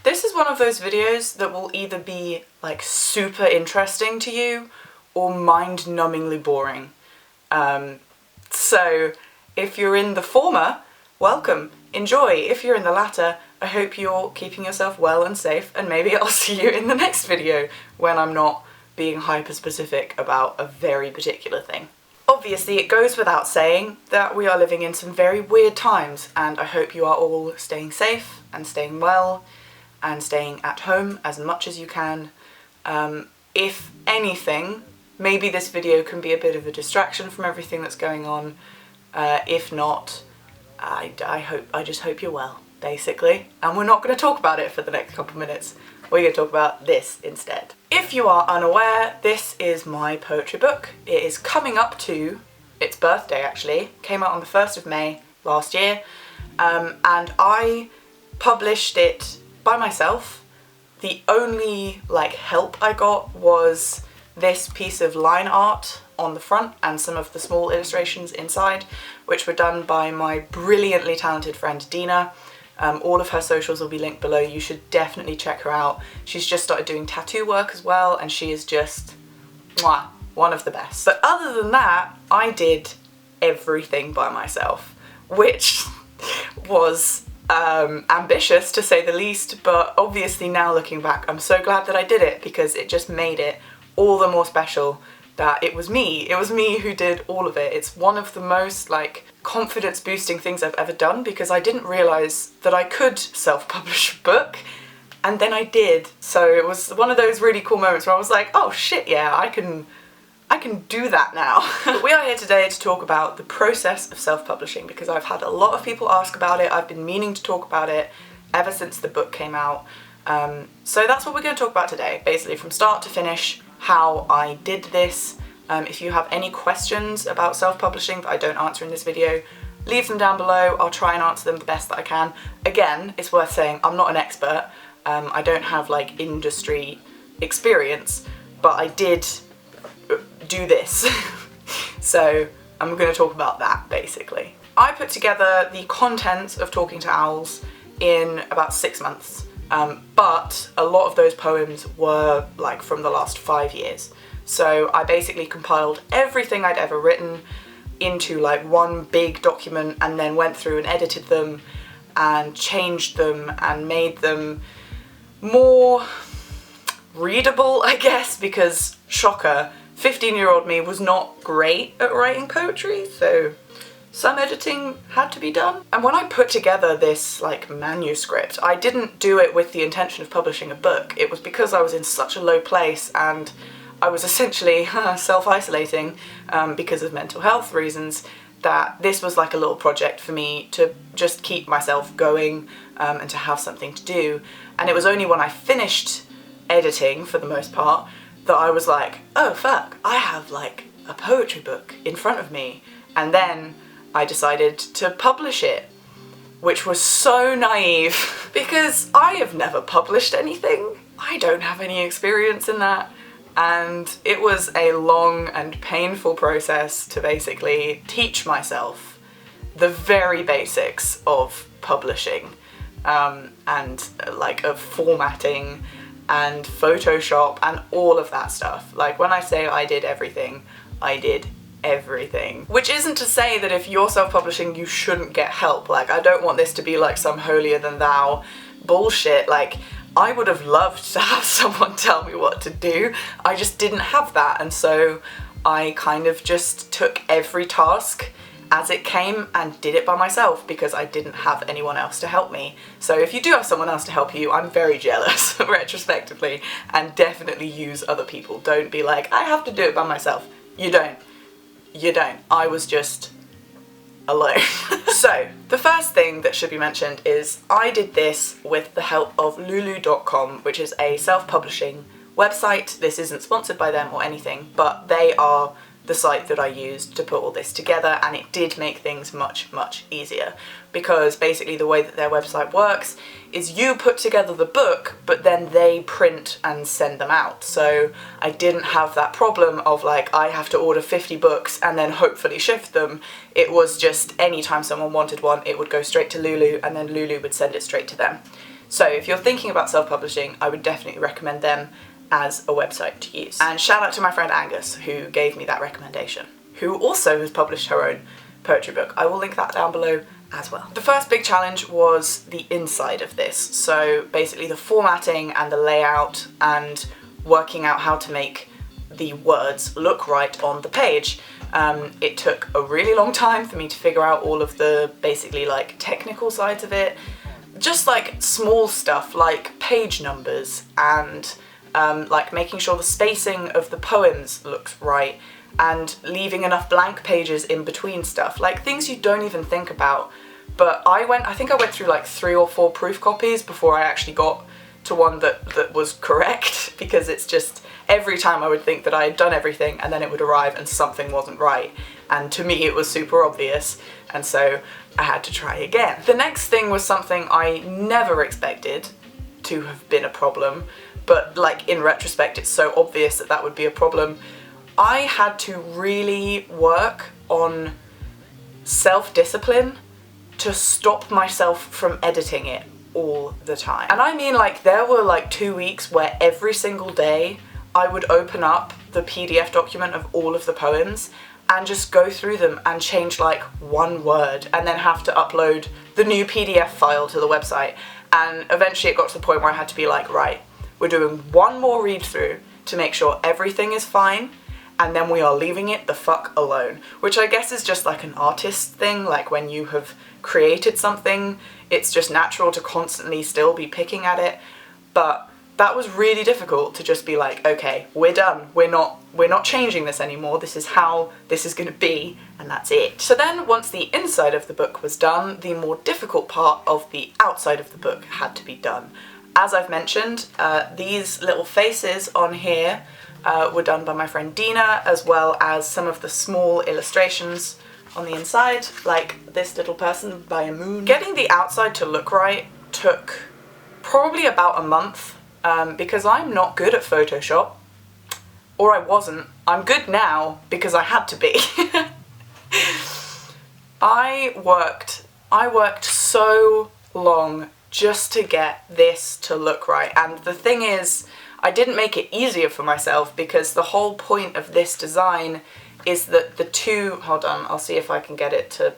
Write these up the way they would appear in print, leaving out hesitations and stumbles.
This is one of those videos that will either be like super interesting to you or mind-numbingly boring. So if you're in the former, welcome, enjoy. If you're in the latter, I hope you're keeping yourself well and safe, and maybe I'll see you in the next video when I'm not being hyper-specific about a very particular thing. Obviously, it goes without saying that we are living in some very weird times, and I hope you are all staying safe and staying well and staying at home as much as you can. If anything, maybe this video can be a bit of a distraction from everything that's going on. If not, I just hope you're well, basically. And we're not going to talk about it for the next couple minutes. We're going to talk about this instead. If you are unaware, this is my poetry book. It is coming up to its birthday, actually. Came out on the 1st of May last year, and I published it by myself. The only help I got was this piece of line art on the front and some of the small illustrations inside, which were done by my brilliantly talented friend Dina. All of her socials will be linked below. You should definitely check her out. She's just started doing tattoo work as well, and she is just mwah, one of the best. But other than that, I did everything by myself, which was ambitious to say the least, but obviously now looking back, I'm so glad that I did it, because it just made it all the more special that it was me. It was me who did all of it. It's one of the most confidence boosting things I've ever done, because I didn't realise that I could self-publish a book, and then I did. So it was one of those really cool moments where I was like, oh shit, yeah, I can do that now. But we are here today to talk about the process of self-publishing, because I've had a lot of people ask about it. I've been meaning to talk about it ever since the book came out. So that's what we're going to talk about today, basically from start to finish, how I did this. If you have any questions about self-publishing that I don't answer in this video, leave them down below. I'll try and answer them the best that I can. Again, it's worth saying I'm not an expert. I don't have industry experience, but I did do this. So I'm going to talk about that basically. I put together the contents of Talking to Owls in about 6 months. But a lot of those poems were from the last 5 years. So I basically compiled everything I'd ever written into one big document, and then went through and edited them and changed them and made them more readable, I guess, because shocker, 15-year-old me was not great at writing poetry, so some editing had to be done. And when I put together this manuscript, I didn't do it with the intention of publishing a book. It was because I was in such a low place, and I was essentially self-isolating because of mental health reasons, that this was a little project for me to just keep myself going and to have something to do. And it was only when I finished editing, for the most part, that I was like, oh fuck, I have a poetry book in front of me. And then I decided to publish it, which was so naive because I have never published anything. I don't have any experience in that, and it was a long and painful process to basically teach myself the very basics of publishing, and of formatting and Photoshop and all of that stuff. When I say I did everything, I did everything. Which isn't to say that if you're self-publishing you shouldn't get help. I don't want this to be some holier than thou bullshit. I would have loved to have someone tell me what to do. I just didn't have that, and so I kind of just took every task as it came and did it by myself, because I didn't have anyone else to help me. So if you do have someone else to help you, I'm very jealous retrospectively, and definitely use other people. Don't be like, I have to do it by myself. You don't. You don't. I was just alone. So, the first thing that should be mentioned is I did this with the help of lulu.com, which is a self-publishing website. This isn't sponsored by them or anything, but they are the site that I used to put all this together, and it did make things much, much easier, because basically the way that their website works is you put together the book, but then they print and send them out. So I didn't have that problem of I have to order 50 books and then hopefully shift them. It was just anytime someone wanted one, it would go straight to Lulu, and then Lulu would send it straight to them. So if you're thinking about self-publishing, I would definitely recommend them as a website to use. And shout out to my friend Angus, who gave me that recommendation, who also has published her own poetry book. I will link that down below as well. The first big challenge was the inside of this. So basically the formatting and the layout and working out how to make the words look right on the page. It took a really long time for me to figure out all of the basically like technical sides of it. Just like small stuff like page numbers and like making sure the spacing of the poems looks right and leaving enough blank pages in between stuff, like things you don't even think about. But I think I went through like 3 or 4 proof copies before I actually got to one that was correct, because it's just every time I would think that I had done everything and then it would arrive and something wasn't right, and to me it was super obvious, and so I had to try again. The next thing was something I never expected to have been a problem, but like in retrospect it's so obvious that that would be a problem. I had to really work on self-discipline to stop myself from editing it all the time. And I mean, like, there were like 2 weeks where every single day I would open up the PDF document of all of the poems and just go through them and change like one word and then have to upload the new PDF file to the website. And eventually it got to the point where I had to be like, right, we're doing one more read through to make sure everything is fine, and then we are leaving it the fuck alone. Which I guess is just like an artist thing, like when you have created something, it's just natural to constantly still be picking at it. But that was really difficult to just be like, okay, we're done, we're not changing this anymore, this is how this is going to be, and that's it. So then once the inside of the book was done, the more difficult part of the outside of the book had to be done. As I've mentioned, these little faces on here were done by my friend Dina, as well as some of the small illustrations on the inside, like this little person by a moon. Getting the outside to look right took probably about a month, because I'm not good at Photoshop, or I wasn't. I'm good now because I had to be. I worked so long just to get this to look right, and the thing is, I didn't make it easier for myself, because the whole point of this design is that the two, hold on, I'll see if I can get it to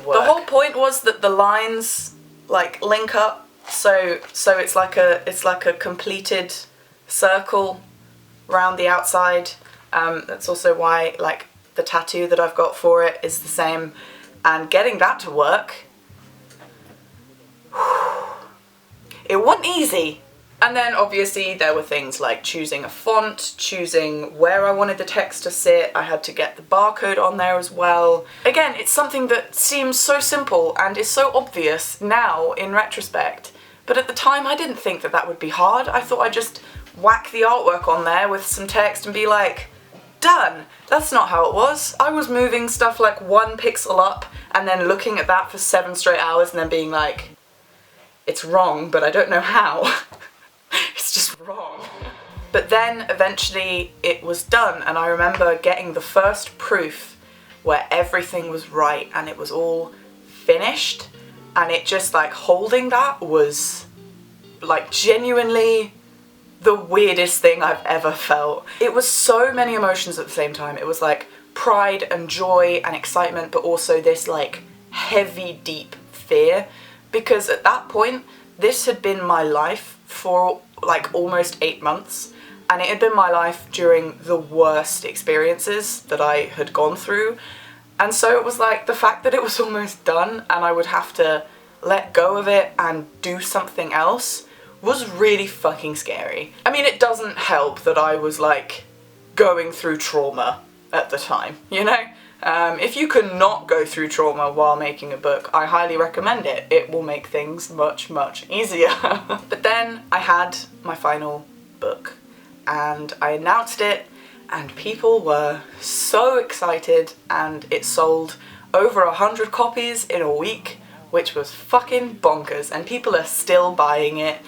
work. The whole point was that the lines like link up, so it's like a completed circle around the outside. That's also why like the tattoo that I've got for it is the same, and getting that to work, it wasn't easy. And then obviously there were things like choosing a font, choosing where I wanted the text to sit. I had to get the barcode on there as well. Again, it's something that seems so simple and is so obvious now in retrospect, but at the time I didn't think that that would be hard. I thought I'd just whack the artwork on there with some text and be like, done. That's not how it was. I was moving stuff like 1 pixel up and then looking at that for 7 straight hours and then being like, it's wrong, but I don't know how. It's just wrong. But then eventually it was done, and I remember getting the first proof where everything was right and it was all finished, and it just like holding that was like genuinely the weirdest thing I've ever felt. It was so many emotions at the same time. It was like pride and joy and excitement, but also this like heavy, deep fear, because at that point this had been my life for like almost 8 months, and it had been my life during the worst experiences that I had gone through, and so it was like the fact that it was almost done and I would have to let go of it and do something else was really fucking scary. I mean, it doesn't help that I was like going through trauma at the time, you know? If you can not go through trauma while making a book, I highly recommend it. It will make things much, much easier. But then I had my final book and I announced it, and people were so excited, and it sold over 100 copies in a week, which was fucking bonkers, and people are still buying it.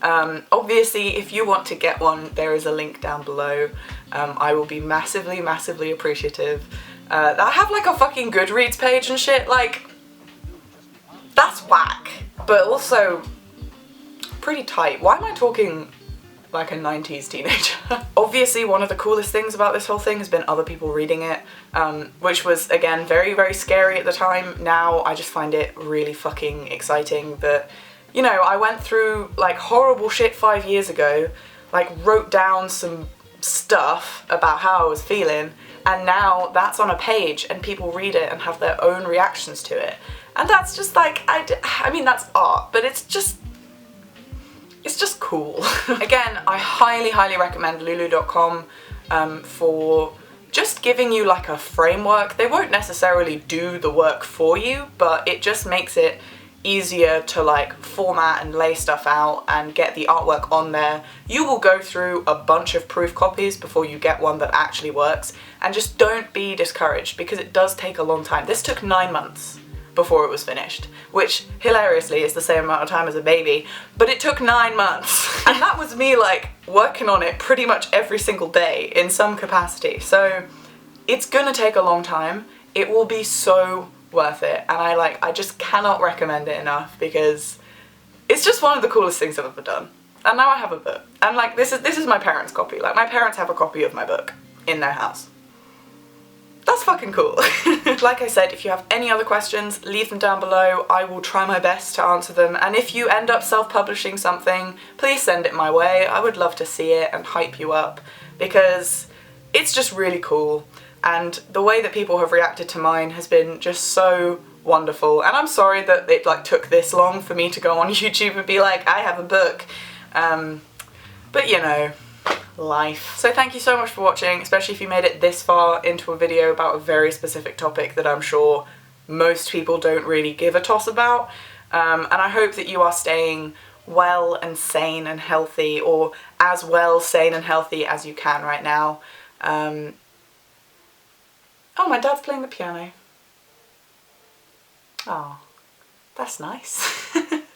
Obviously, if you want to get one, there is a link down below. I will be massively, massively appreciative. I have like a fucking Goodreads page and shit, like, that's whack. But also, pretty tight. Why am I talking like a 90s teenager? Obviously one of the coolest things about this whole thing has been other people reading it, which was again very, very scary at the time. Now I just find it really fucking exciting that, you know, I went through like horrible shit 5 years ago, like wrote down some stuff about how I was feeling, and now that's on a page and people read it and have their own reactions to it. And that's just like, I mean that's art, but it's just cool. Again, I highly, highly recommend lulu.com for just giving you like a framework. They won't necessarily do the work for you, but it just makes it easier to like format and lay stuff out and get the artwork on there. You will go through a bunch of proof copies before you get one that actually works, and just don't be discouraged because it does take a long time. This took 9 months before it was finished, which hilariously is the same amount of time as a baby, but it took 9 months. And that was me like working on it pretty much every single day in some capacity. So it's gonna take a long time. It will be so worth it, and I just cannot recommend it enough because it's just one of the coolest things I've ever done. And now I have a book, and like this is my parents' copy. Like my parents have a copy of my book in their house. That's fucking cool. Like I said, if you have any other questions, leave them down below. I will try my best to answer them, and if you end up self-publishing something, please send it my way. I would love to see it and hype you up because it's just really cool. And the way that people have reacted to mine has been just so wonderful. And I'm sorry that it like took this long for me to go on YouTube and be like, I have a book. But you know, life. So thank you so much for watching, especially if you made it this far into a video about a very specific topic that I'm sure most people don't really give a toss about. And I hope that you are staying well and sane and healthy, or as well sane and healthy as you can right now. Oh, my dad's playing the piano. Oh, that's nice.